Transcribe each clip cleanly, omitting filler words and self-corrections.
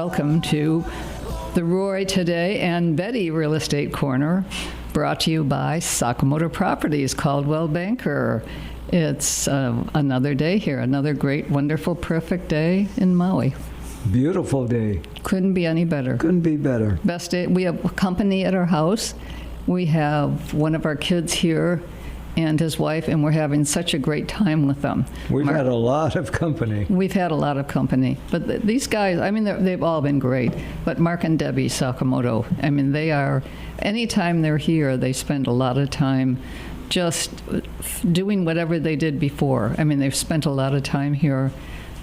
welcome to the Roy Today and Betty Real Estate Corner, brought to you by Sakamoto Properties, Caldwell Banker. It's another day here, another great, wonderful, perfect day in Maui. Beautiful day. Couldn't be any better. Couldn't be better. Best day. We have company at our house. We have one of our kids here and his wife, and we're having such a great time with them. We've had a lot of company. We've had a lot of company. But these guys, I mean, they've all been great. But Mark and Debbie Sakamoto, I mean, they are, anytime they're here, they spend a lot of time just doing whatever they did before. I mean, they've spent a lot of time here,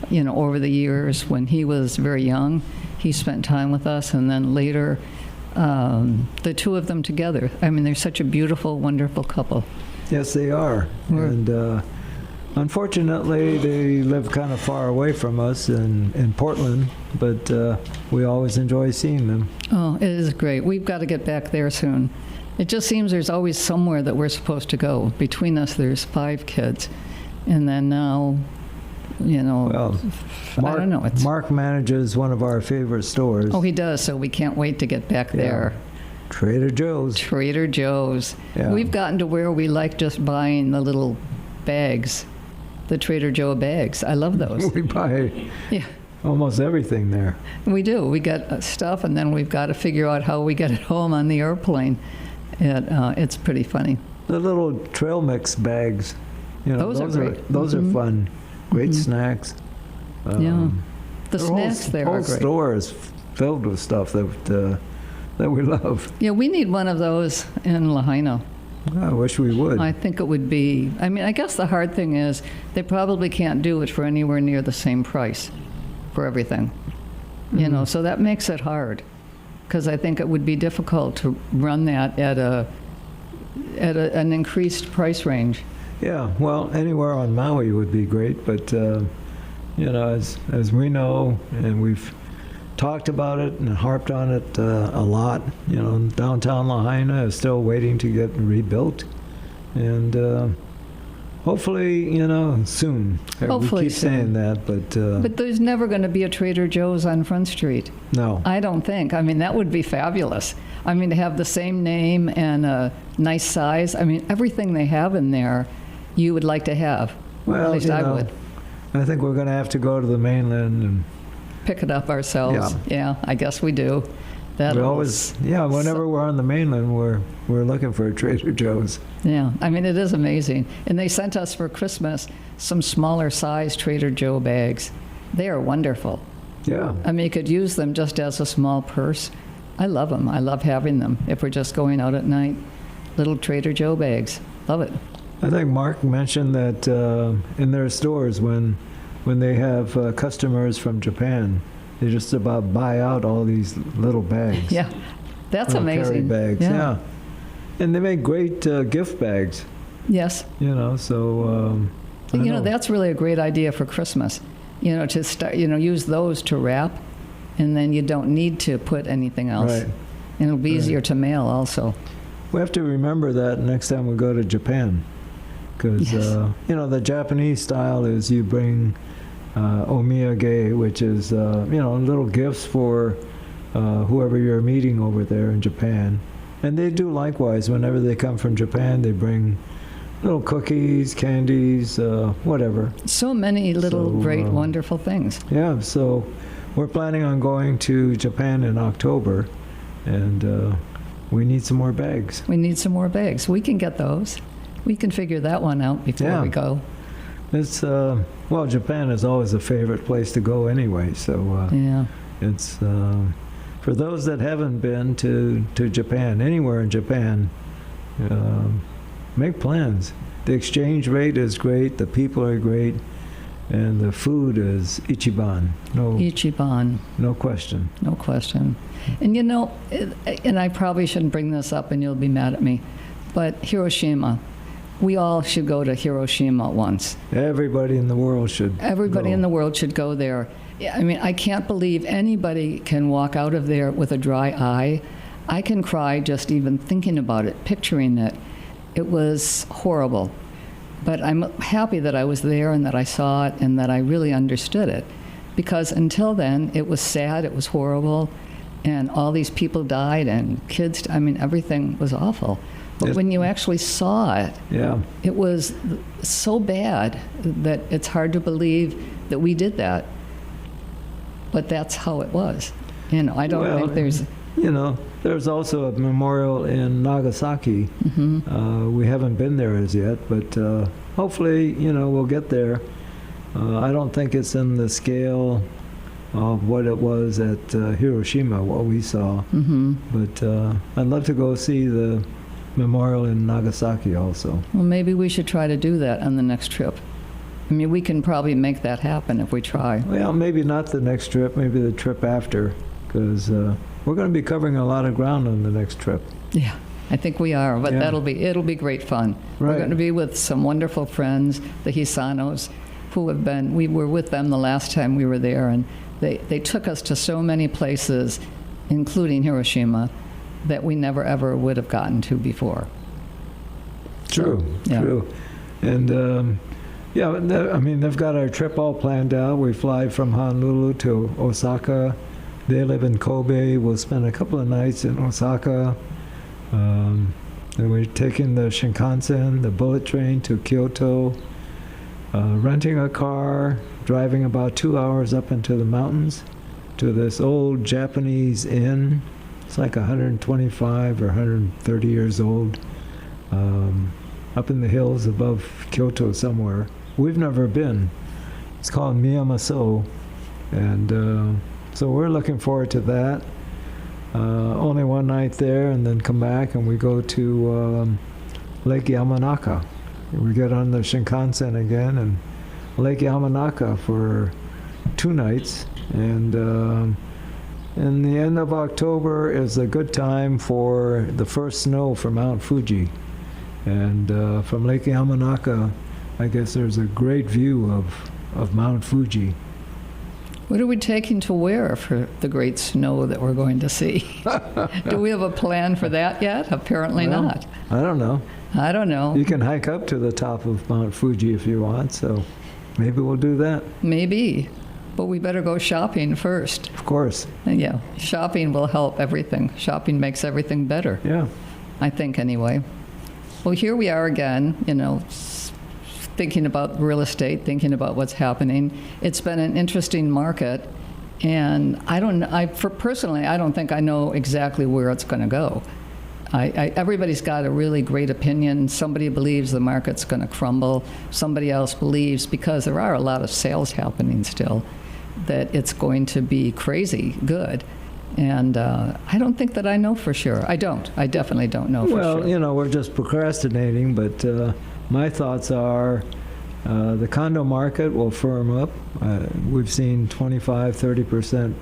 you know, over the years. When he was very young, he spent time with us, and then later, the two of them together. I mean, they're such a beautiful, wonderful couple. Yes, they are. And unfortunately, they live kind of far away from us in Portland, but we always enjoy seeing them. Oh, it is great. We've got to get back there soon. It just seems there's always somewhere that we're supposed to go. Between us, there's 5 kids. And then now, you know, Well, I don't know. Mark manages one of our favorite stores. Oh, he does, so we can't wait to get back there. Trader Joe's. Trader Joe's. Yeah. We've gotten to where we like just buying the little bags, the Trader Joe bags. I love those. We buy Yeah, almost everything there. we do. We get stuff, and then we've got to figure out how we get it home on the airplane. It's pretty funny. The little trail mix bags. You know, Those are great. Those are fun. Great snacks. Yeah. The snacks whole, there whole are great. store is filled with stuff that we love. Yeah, we need one of those in Lahaina. I wish we would. I think it would be, I mean, I guess the hard thing is they probably can't do it for anywhere near the same price for everything. You know, so that makes it hard, because I think it would be difficult to run that at an increased price range. Yeah, well, anywhere on Maui would be great, but you know, as we know, and we've talked about it and harped on it a lot, you know, downtown Lahaina is still waiting to get rebuilt, and hopefully, you know, soon. Hopefully we keep soon. saying that, But there's never going to be a Trader Joe's on Front Street. no. I don't think. I mean, that would be fabulous. I mean, to have the same name and a nice size. I mean, everything they have in there, you would like to have. Well, At least you I know, would. I think we're going to have to go to the mainland, and Pick it up ourselves. Yeah, I guess we do. we always, whenever we're on the mainland, we're looking for a Trader Joe's. Yeah, I mean, it is amazing. And they sent us for Christmas some smaller size Trader Joe bags. They are wonderful. Yeah. I mean, you could use them just as a small purse. I love them. I love having them if we're just going out at night. Little Trader Joe bags. Love it. I think Mark mentioned that in their stores, when they have customers from Japan, they just about buy out all these little bags. Yeah, that's little amazing. Carry bags, yeah. And they make great gift bags, Yes. you know, so... I You know, that's really a great idea for Christmas. You know, to start, you know, use those to wrap, and then you don't need to put anything else. Right. And it'll be easier to mail also. We have to remember that next time we go to Japan. Because, Yes. you know, the Japanese style is you bring omiyage, which is, you know, little gifts for whoever you're meeting over there in Japan. And they do likewise. Whenever they come from Japan, they bring little cookies, candies, whatever. So many little So, great, wonderful things. Yeah, so we're planning on going to Japan in October, and we need some more bags. We need some more bags. We can get those. We can figure that one out before Yeah. we go. It's, well, Japan is always a favorite place to go anyway, so Yeah. it's, for those that haven't been to Japan, anywhere in Japan, make plans. The exchange rate is great, the people are great, and the food is ichiban. Ichiban, No question. no question. And you know, and I probably shouldn't bring this up and you'll be mad at me, but Hiroshima, we all should go to Hiroshima once. Everybody in the world should Everybody go. in the world should go there. I mean, I can't believe anybody can walk out of there with a dry eye. I can cry just even thinking about it, picturing it. It was horrible. But I'm happy that I was there and that I saw it and that I really understood it. because until then, it was sad, it was horrible, and all these people died, and kids, I mean, everything was awful. But when you actually saw it, Yeah. it was so bad that it's hard to believe that we did that. But that's how it was. You know, I don't Well, think there's... You know, there's also a memorial in Nagasaki. We haven't been there as yet, but hopefully, you know, we'll get there. I don't think it's in the scale of what it was at Hiroshima, what we saw. But I'd love to go see the memorial in Nagasaki also. Well, maybe we should try to do that on the next trip. I mean, we can probably make that happen if we try. Well, maybe not the next trip, maybe the trip after, because we're going to be covering a lot of ground on the next trip. Yeah, I think we are, but Yeah. it'll be great fun. We're Right. going to be with some wonderful friends, the Hisanos, who have been, we were with them the last time we were there, and they took us to so many places, including Hiroshima, that we never ever would have gotten to before. True, Yeah. true. And yeah, I mean, they've got our trip all planned out. We fly from Honolulu to Osaka. They live in Kobe. We'll spend a couple of nights in Osaka. And we're taking the Shinkansen, the bullet train to Kyoto, renting a car, driving about 2 hours up into the mountains to this old Japanese inn. It's like 125 or 130 years old, up in the hills above Kyoto somewhere. We've never been. It's called Miyamaso, and so we're looking forward to that. Only one night there, and then come back, and we go to Lake Yamanaka. We get on the Shinkansen again, and Lake Yamanaka for 2 nights, and the end of October is a good time for the first snow for Mount Fuji. And from Lake Yamanaka, I guess there's a great view of Mount Fuji. What are we taking to wear for the great snow that we're going to see? Do we have a plan for that yet? Apparently Well, not. I don't know. I don't know. You can hike up to the top of Mount Fuji if you want, so maybe we'll do that. Maybe. But we better go shopping first. Of course. And yeah, shopping will help everything. Shopping makes everything better, Yeah. I think, anyway. Well, here we are again, you know, thinking about real estate, thinking about what's happening. It's been an interesting market, and personally, I don't think I know exactly where it's going to go. Everybody's got a really great opinion. Somebody believes the market's going to crumble. Somebody else believes, because there are a lot of sales happening still, that it's going to be crazy good. And I don't think that I know for sure. I don't. I definitely don't know for sure. Well, you know, we're just procrastinating, but my thoughts are the condo market will firm up. We've seen 25, 30%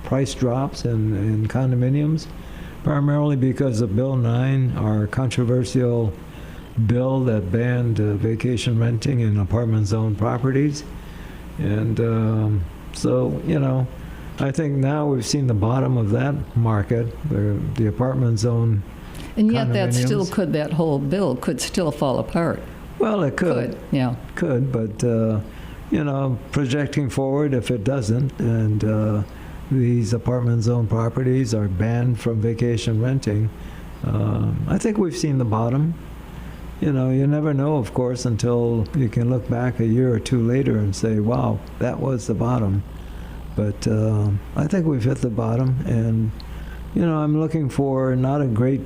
price drops in condominiums, primarily because of Bill 9, our controversial bill that banned vacation renting in apartment zone properties. And so, you know, I think now we've seen the bottom of that market, the apartment zone. And yet condominiums. that whole bill could still fall apart. Well, it could. Yeah. Could, but, you know, projecting forward, if it doesn't, and these apartment zone properties are banned from vacation renting, I think we've seen the bottom. You know, you never know, of course, until you can look back a year or two later and say, wow, that was the bottom. But I think we've hit the bottom, and, you know, I'm looking for not a great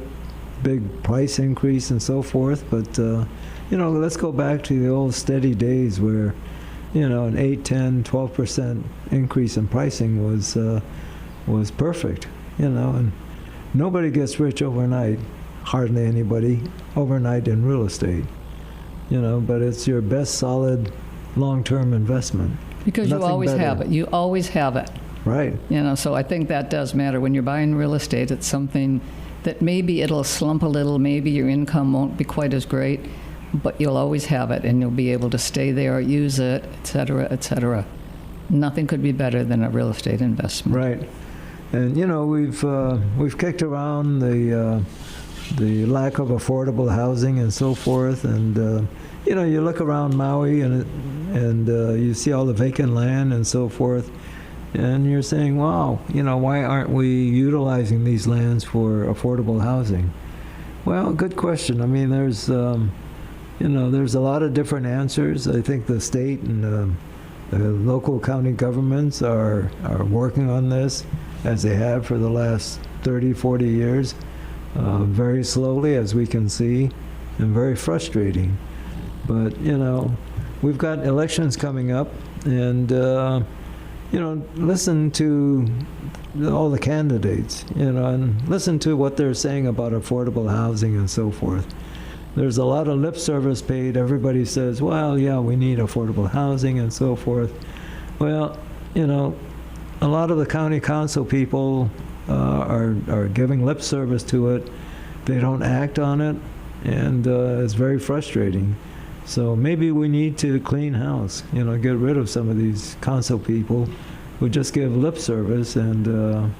big price increase and so forth, but, you know, let's go back to the old steady days where, you know, an 8, 10, 12% increase in pricing was perfect, you know, and nobody gets rich overnight, hardly anybody, overnight in real estate, you know, but it's your best solid long-term investment. Because you Nothing always better. have it. You always have it. Right. You know, so I think that does matter. When you're buying real estate, it's something that maybe it'll slump a little, maybe your income won't be quite as great, but you'll always have it, and you'll be able to stay there, use it, et cetera, et cetera. Nothing could be better than a real estate investment. Right. And, you know, we've kicked around the lack of affordable housing and so forth, and you know, you look around Maui and you see all the vacant land and so forth, And you're saying, wow, why aren't we utilizing these lands for affordable housing? Well, good question. I mean, there's a lot of different answers. I think the state and the local county governments are working on this, as they have for the last 30, 40 years, very slowly, as we can see, and very frustrating. But, we've got elections coming up, and, listen to all the candidates, and listen to what they're saying about affordable housing and so forth. There's a lot of lip service paid. Everybody says, well, yeah, we need affordable housing and so forth. Well, a lot of the county council people are giving lip service to it. They don't act on it, and it's very frustrating. So maybe we need to clean house, get rid of some of these council people who just give lip service and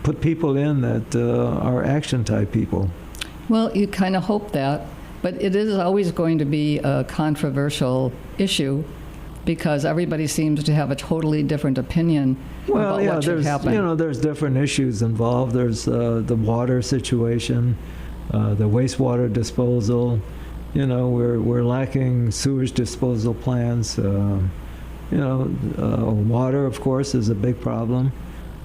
put people in that are action-type people. Well, you kind of hope that, but it is always going to be a controversial issue because everybody seems to have a totally different opinion about what should happen. There's different issues involved. There's the water situation, the wastewater disposal. We're lacking sewage disposal plants. Water, of course, is a big problem,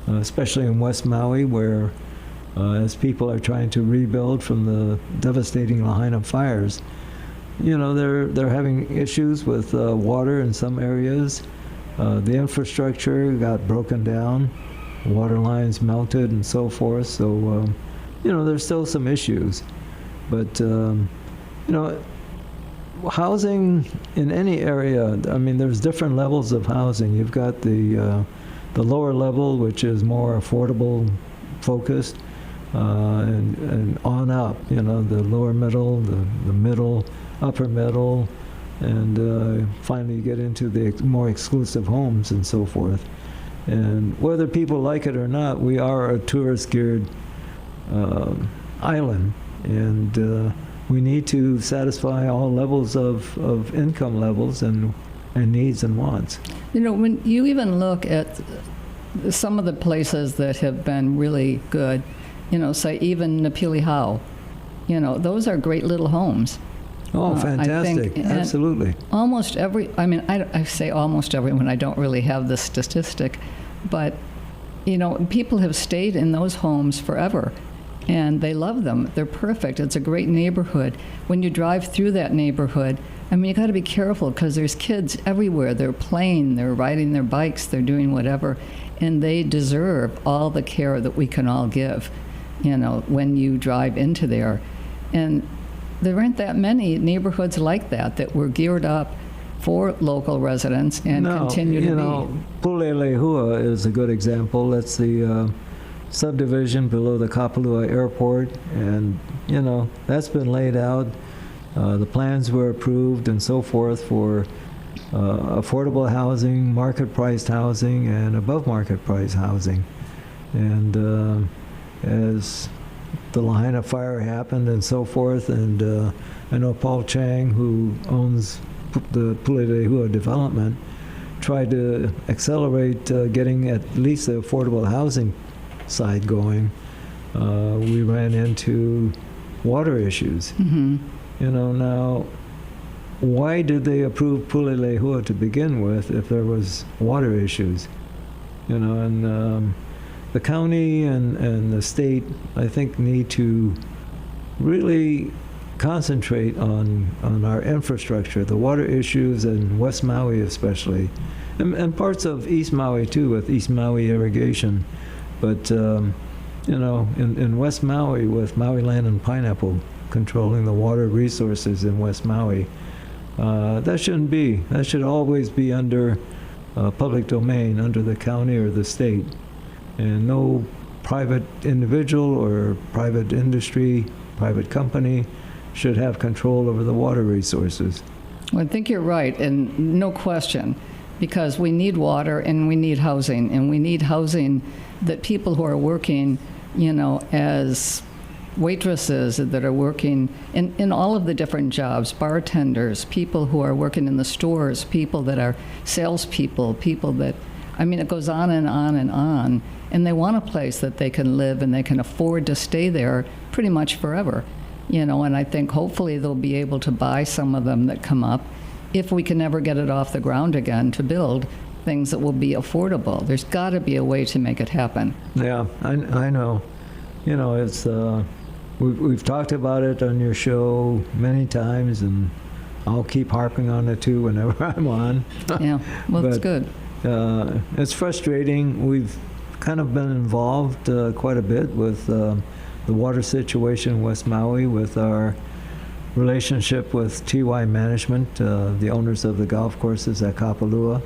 especially in West Maui, where as people are trying to rebuild from the devastating Lahaina fires, they're having issues with water in some areas. The infrastructure got broken down, water lines melted, and so forth. So, there's still some issues. But, housing in any area, I mean, there's different levels of housing. You've got the lower level, which is more affordable focused. And on up, the lower middle, the middle, upper middle, and finally you get into the more exclusive homes and so forth. And whether people like it or not, we are a tourist-geared island, and we need to satisfy all levels of income levels and needs and wants. When you even look at some of the places that have been really good, say even Napili Hau, those are great little homes. Oh, fantastic. Absolutely. Almost I say almost everyone, I don't really have the statistic, but, people have stayed in those homes forever, and they love them. They're perfect. It's a great neighborhood. When you drive through that neighborhood, you got to be careful because there's kids everywhere. They're playing, they're riding their bikes, they're doing whatever, and they deserve all the care that we can all give. When you drive into there. And there aren't that many neighborhoods like that were geared up for local residents and continue to be. Pulelehua is a good example. That's the subdivision below the Kapalua airport, and, that's been laid out. The plans were approved and so forth for affordable housing, market-priced housing, and above-market-price housing. And as the Lahaina fire happened and so forth, and I know Paul Chang, who owns the Pulelehua development, tried to accelerate getting at least the affordable housing side going. We ran into water issues. Mm-hmm. Now, why did they approve Pulelehua to begin with if there was water issues? And the county and the state, I think, need to really concentrate on our infrastructure, the water issues in West Maui especially, and parts of East Maui too, with East Maui irrigation. But, in West Maui, with Maui Land and Pineapple controlling the water resources in West Maui, that shouldn't be. That should always be under public domain, under the county or the state. And no private individual or private industry, private company should have control over the water resources. Well, I think you're right, and no question, because we need water and we need housing, and we need housing that people who are working, as waitresses that are working in all of the different jobs, bartenders, people who are working in the stores, people that are salespeople, people that I mean, it goes on and on and on. And they want a place that they can live and they can afford to stay there pretty much forever. And I think hopefully they'll be able to buy some of them that come up if we can ever get it off the ground again to build things that will be affordable. There's got to be a way to make it happen. Yeah, I know. It's we've talked about it on your show many times, and I'll keep harping on it too whenever I'm on. Yeah, well, that's But, good. It's frustrating. We've kind of been involved quite a bit with the water situation in West Maui, with our relationship with TY Management, the owners of the golf courses at Kapalua.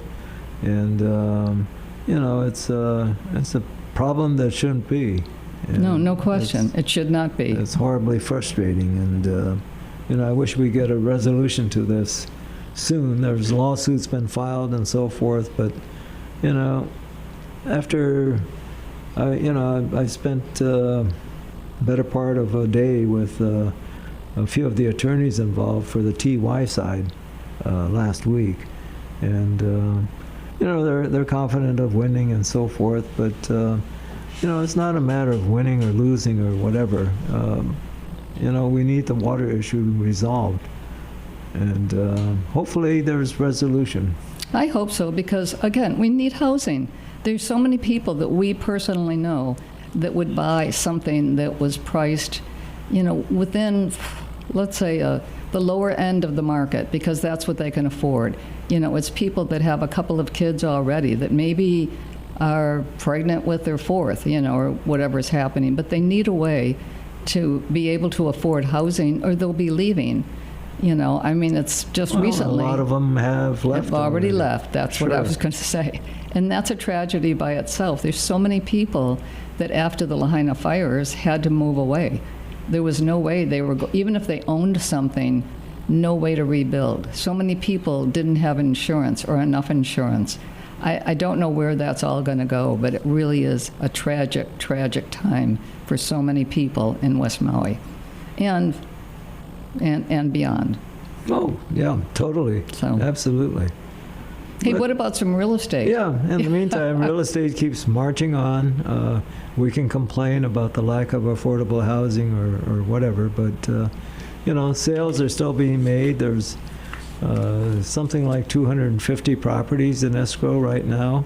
And, it's a problem that shouldn't be. And No question. It should not be. It's horribly frustrating. And, I wish we get a resolution to this soon. There's lawsuits been filed and so forth, but, after, I spent better part of a day with a few of the attorneys involved for the TY side last week. And, they're confident of winning and so forth, but, it's not a matter of winning or losing or whatever. We need the water issue resolved. And hopefully there's resolution. I hope so, because, again, we need housing. There's so many people that we personally know that would buy something that was priced, within, let's say, the lower end of the market, because that's what they can afford. It's people that have a couple of kids already that maybe are pregnant with their fourth, or whatever's happening, but they need a way to be able to afford housing or they'll be leaving. I mean, it's just recently. A lot of them have left. Have already left. That's what I was going to say. And that's a tragedy by itself. There's so many people that after the Lahaina fires had to move away. There was no way they were, even if they owned something, no way to rebuild. So many people didn't have insurance or enough insurance. I don't know where that's all going to go, but it really is a tragic, tragic time for so many people in West Maui and beyond. Oh, yeah, totally. So. Absolutely. Hey, what about some real estate? Yeah, in the meantime, real estate keeps marching on. We can complain about the lack of affordable housing or whatever, but, sales are still being made. There's something like 250 properties in escrow right now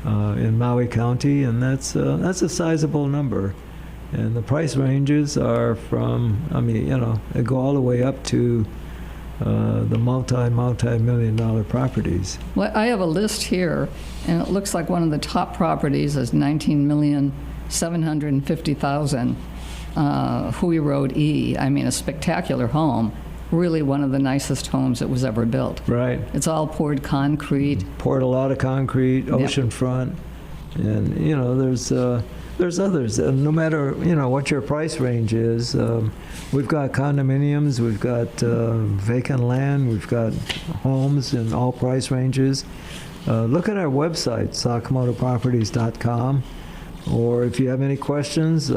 in Maui County, and that's a sizable number. And the price ranges are from, they go all the way up to the multi-million dollar properties. Well, I have a list here, and it looks like one of the top properties is $19,750,000, Hui Road E. I mean, a spectacular home. Really one of the nicest homes that was ever built. Right. It's all poured concrete. Poured a lot of concrete, oceanfront, and there's others. No matter what your price range is, we've got condominiums, we've got vacant land, we've got homes in all price ranges. Look at our website, sakamotoproperties.com, or if you have any questions,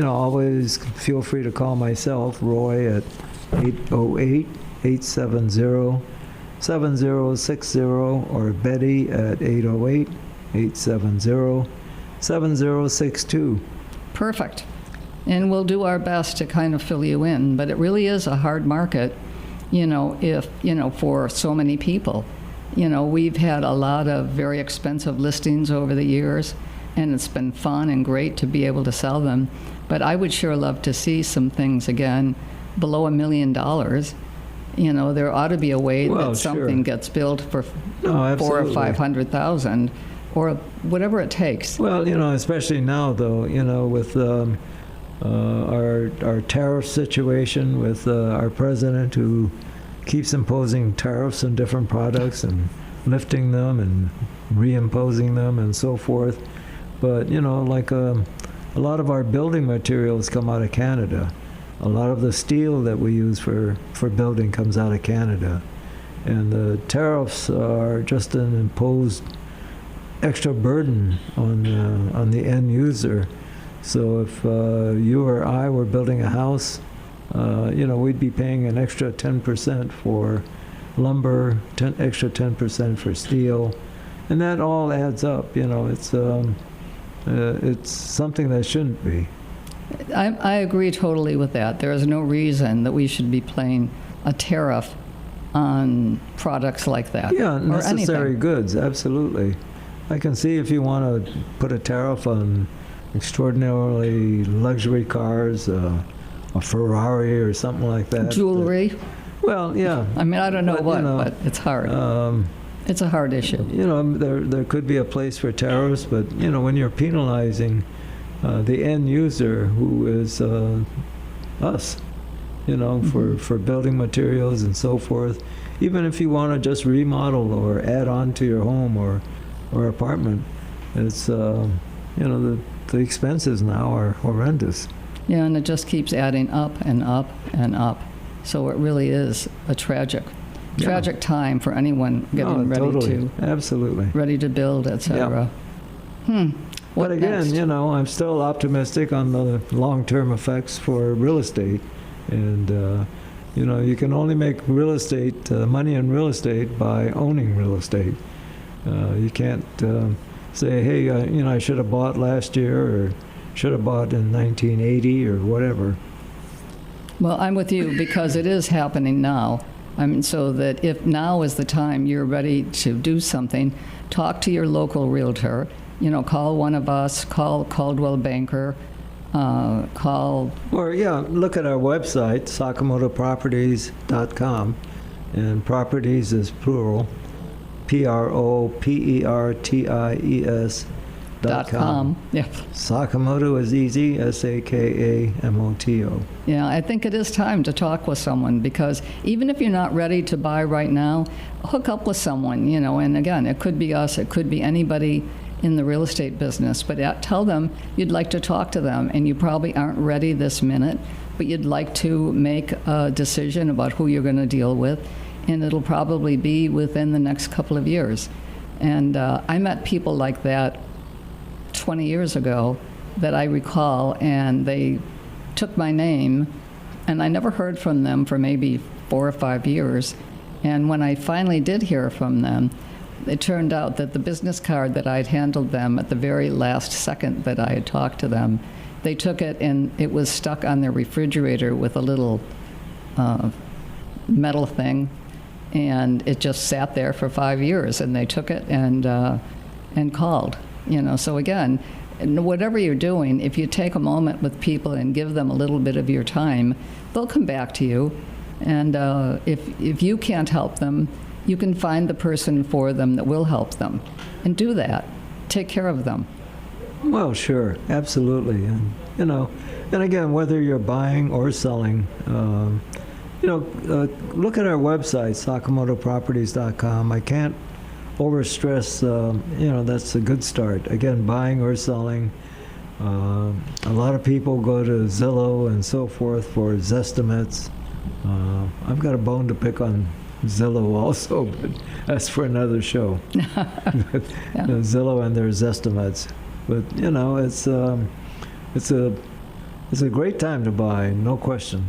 always feel free to call myself, Roy, at 808-870-7060, or Betty at 808-870-7062. Perfect. And we'll do our best to kind of fill you in, but it really is a hard market, for so many people. We've had a lot of very expensive listings over the years, and it's been fun and great to be able to sell them. But I would sure love to see some things again below $1 million. There ought to be a way that something gets built for $400,000 or $500,000 or whatever it takes. Well, especially now, though, with our tariff situation, with our president who keeps imposing tariffs on different products and lifting them and reimposing them and so forth. But, like a lot of our building materials come out of Canada. A lot of the steel that we use for building comes out of Canada. And the tariffs are just an imposed extra burden on the end user. So if you or I were building a house, we'd be paying an extra 10% for lumber, extra 10% for steel, and that all adds up. It's something that shouldn't be. I agree totally with that. There is no reason that we should be paying a tariff on products like that. Yeah, or necessary anything. goods, absolutely. I can see if you want to put a tariff on extraordinarily luxury cars, a Ferrari or something like that. Jewelry. Well, yeah. I mean, I don't know But, what, but it's hard. It's a hard issue. There could be a place for tariffs, but, when you're penalizing the end user, who is us, for building materials and so forth, even if you want to just remodel or add on to your home or apartment, it's, the expenses now are horrendous. Yeah, and it just keeps adding up and up and up. So it really is a tragic time for anyone getting ready to build, etc. But again, I'm still optimistic on the long-term effects for real estate, and you can only make real estate money in real estate by owning real estate. You can't say, hey, I should have bought last year or should have bought in 1980 or whatever. Well, I'm with you because it is happening now. I mean, so that if now is the time you're ready to do something, talk to your local realtor. Call one of us, call Caldwell Banker, call... Or, look at our website, sakamotoproperties.com, and properties is plural, properties.com. Yep. Sakamoto is easy, Sakamoto. Yeah, I think it is time to talk with someone, because even if you're not ready to buy right now, hook up with someone, and again, it could be us, it could be anybody in the real estate business, but tell them you'd like to talk to them, and you probably aren't ready this minute, but you'd like to make a decision about who you're going to deal with, and it'll probably be within the next couple of years. And I met people like that 20 years ago that I recall, and they took my name, and I never heard from them for maybe 4 or 5 years. And when I finally did hear from them, it turned out that the business card that I'd handled them at the very last second that I had talked to them, they took it and it was stuck on their refrigerator with a little metal thing, and it just sat there for 5 years, and they took it and called. So again, whatever you're doing, if you take a moment with people and give them a little bit of your time, they'll come back to you. And if you can't help them, you can find the person for them that will help them, and do that. Take care of them. Well, sure, absolutely, and and again, whether you're buying or selling, look at our website, sakamotoproperties.com. I can't overstress, that's a good start. Again, buying or selling. A lot of people go to Zillow and so forth for Zestimates. I've got a bone to pick on Zillow also, but that's for another show. Zillow and their Zestimates. But it's a great time to buy, no question.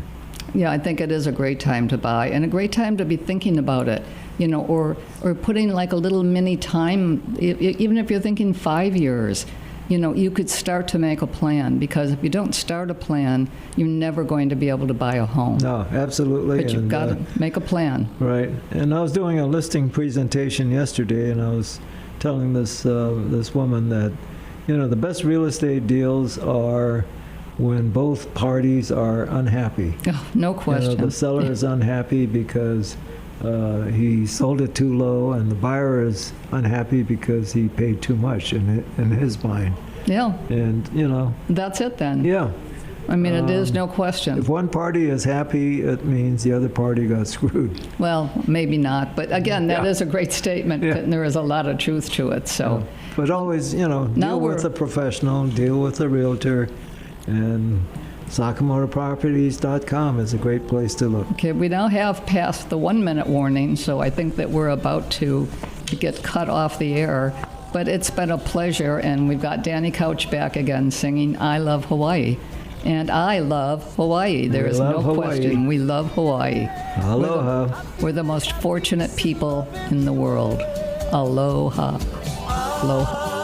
Yeah, I think it is a great time to buy, and a great time to be thinking about it, or putting like a little mini time, even if you're thinking 5 years, you could start to make a plan, because if you don't start a plan, you're never going to be able to buy a home. No, absolutely. But you've got to make a plan. Right. And I was doing a listing presentation yesterday, and I was telling this woman that, the best real estate deals are when both parties are unhappy. Oh, no question. The seller is unhappy because he sold it too low, and the buyer is unhappy because he paid too much in his mind. Yeah. And, That's it then. Yeah. I mean, it is no question. If one party is happy, it means the other party got screwed. Well, maybe not. But again, that is a great statement, and there is a lot of truth to it. So. But always, deal with a professional, deal with a realtor, and SakamotoProperties.com is a great place to look. Okay, we now have passed the 1-minute warning, so I think that we're about to get cut off the air. But it's been a pleasure, and we've got Danny Couch back again singing I Love Hawaii. And I love Hawaii. There is no question. We love Hawaii. Aloha. We're the most fortunate people in the world. Aloha. Aloha.